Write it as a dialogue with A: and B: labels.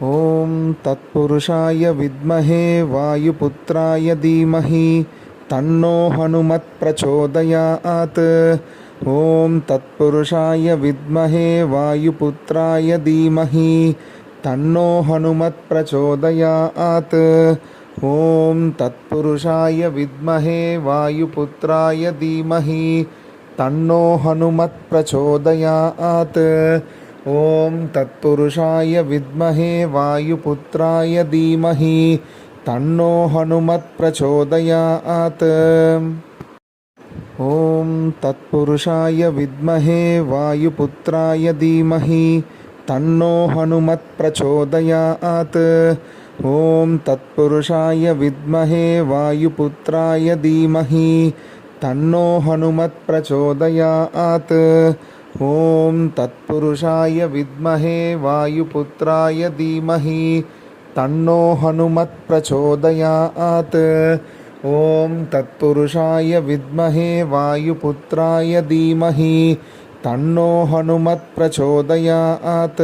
A: ॐ तत्पुरुषाय विद्महे वायुपुत्राय धीमहि तन्नो हनुमत् प्रचोदयात्। ॐ तत्पुरुषाय विद्महे वायुपुत्राय धीमहि तन्नो हनुमत् प्रचोदयात्। ॐ तत्पुरुषाय विद्महे वायुपुत्राय धीमहि तन्नो हनुमत् प्रचोदयात्। ॐ तत्पुरुषाय विद्महे वायुपुत्राय धीमहि तन्नो हनुमत् प्रचोदयात्। ॐ तत्पुरुषाय विद्महे वायुपुत्राय धीमहि तन्नो हनुमत् प्रचोदयात्। ॐ तत्पुरुषाय विद्महे वायुपुत्राय धीमहि तन्नो हनुमत् प्रचोदयात्। ॐ तत्पुरुषाय विद्महे वायुपुत्राय धीमहि तन्नो हनुमत् प्रचोदयात्। ॐ तत्पुरुषाय विद्महे वायुपुत्राय धीमहि तन्नो हनुमत् प्रचोदयात्।